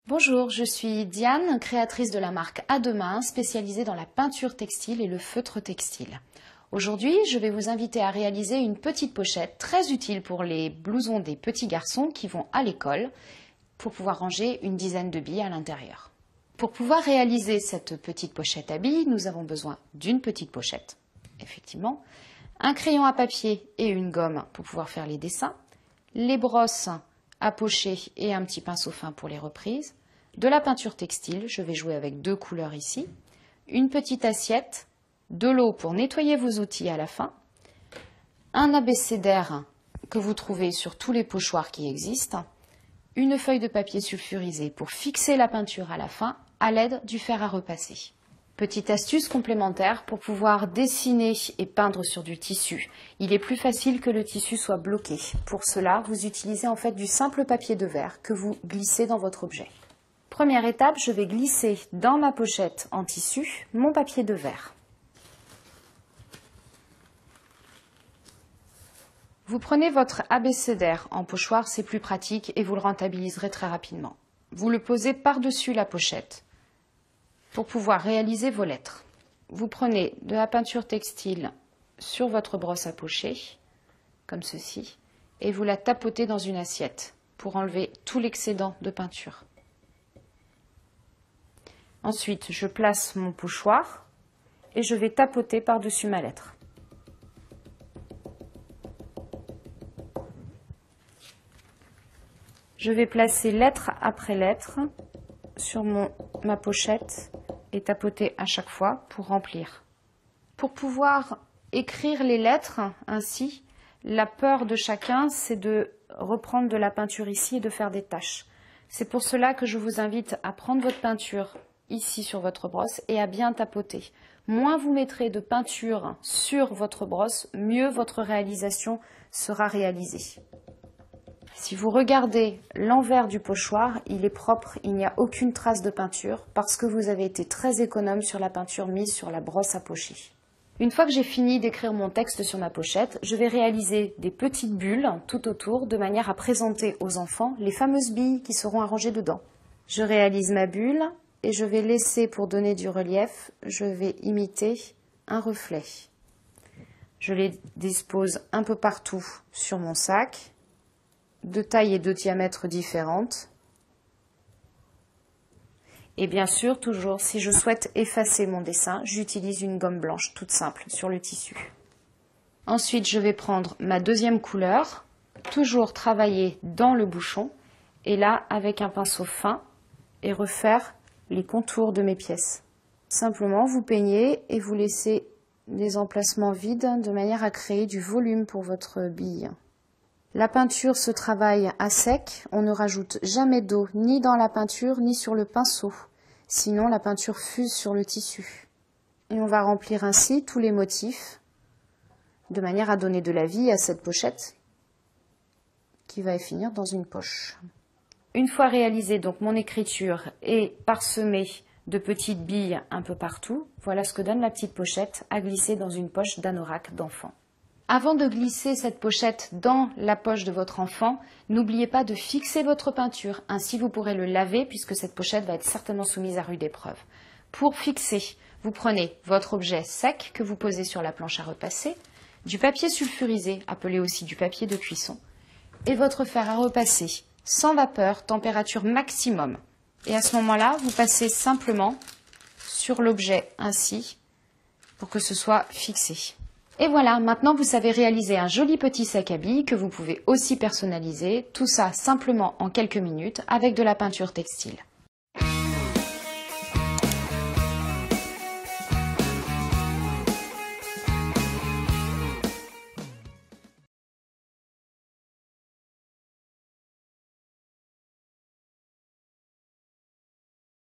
Bonjour, je suis Diane, créatrice de la marque À deux mains, spécialisée dans la peinture textile et le feutre textile. Aujourd'hui, je vais vous inviter à réaliser une petite pochette très utile pour les blousons des petits garçons qui vont à l'école pour pouvoir ranger une dizaine de billes à l'intérieur. Pour pouvoir réaliser cette petite pochette à billes, nous avons besoin d'une petite pochette, effectivement, un crayon à papier et une gomme pour pouvoir faire les dessins, les brosses à pocher et un petit pinceau fin pour les reprises, de la peinture textile, je vais jouer avec deux couleurs ici, une petite assiette, de l'eau pour nettoyer vos outils à la fin, un abécédaire que vous trouvez sur tous les pochoirs qui existent, une feuille de papier sulfurisé pour fixer la peinture à la fin à l'aide du fer à repasser. Petite astuce complémentaire pour pouvoir dessiner et peindre sur du tissu. Il est plus facile que le tissu soit bloqué. Pour cela, vous utilisez en fait du simple papier de verre que vous glissez dans votre objet. Première étape, je vais glisser dans ma pochette en tissu mon papier de verre. Vous prenez votre abécédaire en pochoir, c'est plus pratique et vous le rentabiliserez très rapidement. Vous le posez par-dessus la pochette pour pouvoir réaliser vos lettres. Vous prenez de la peinture textile sur votre brosse à pocher, comme ceci, et vous la tapotez dans une assiette pour enlever tout l'excédent de peinture. Ensuite, je place mon pochoir et je vais tapoter par-dessus ma lettre. Je vais placer lettre après lettre sur ma pochette et tapoter à chaque fois pour remplir. Pour pouvoir écrire les lettres ainsi, la peur de chacun, c'est de reprendre de la peinture ici et de faire des taches. C'est pour cela que je vous invite à prendre votre peinture ici sur votre brosse et à bien tapoter. Moins vous mettrez de peinture sur votre brosse, mieux votre réalisation sera réalisée. Si vous regardez l'envers du pochoir, il est propre, il n'y a aucune trace de peinture parce que vous avez été très économe sur la peinture mise sur la brosse à pocher. Une fois que j'ai fini d'écrire mon texte sur ma pochette, je vais réaliser des petites bulles tout autour de manière à présenter aux enfants les fameuses billes qui seront arrangées dedans. Je réalise ma bulle et je vais laisser, pour donner du relief, je vais imiter un reflet. Je les dispose un peu partout sur mon sac, de taille et de diamètre différentes. Et bien sûr, toujours, si je souhaite effacer mon dessin, j'utilise une gomme blanche toute simple sur le tissu. Ensuite, je vais prendre ma deuxième couleur, toujours travailler dans le bouchon, et là, avec un pinceau fin, et refaire les contours de mes pièces. Simplement, vous peignez et vous laissez des emplacements vides de manière à créer du volume pour votre bille. La peinture se travaille à sec, on ne rajoute jamais d'eau ni dans la peinture ni sur le pinceau, sinon la peinture fuse sur le tissu. Et on va remplir ainsi tous les motifs de manière à donner de la vie à cette pochette qui va finir dans une poche. Une fois réalisée donc mon écriture et parsemée de petites billes un peu partout, voilà ce que donne la petite pochette à glisser dans une poche d'anorak d'enfant. Avant de glisser cette pochette dans la poche de votre enfant, n'oubliez pas de fixer votre peinture. Ainsi, vous pourrez le laver puisque cette pochette va être certainement soumise à rude épreuve. Pour fixer, vous prenez votre objet sec que vous posez sur la planche à repasser, du papier sulfurisé, appelé aussi du papier de cuisson, et votre fer à repasser, sans vapeur, température maximum. Et à ce moment-là, vous passez simplement sur l'objet ainsi pour que ce soit fixé. Et voilà, maintenant vous savez réaliser un joli petit sac à billes que vous pouvez aussi personnaliser, tout ça simplement en quelques minutes avec de la peinture textile.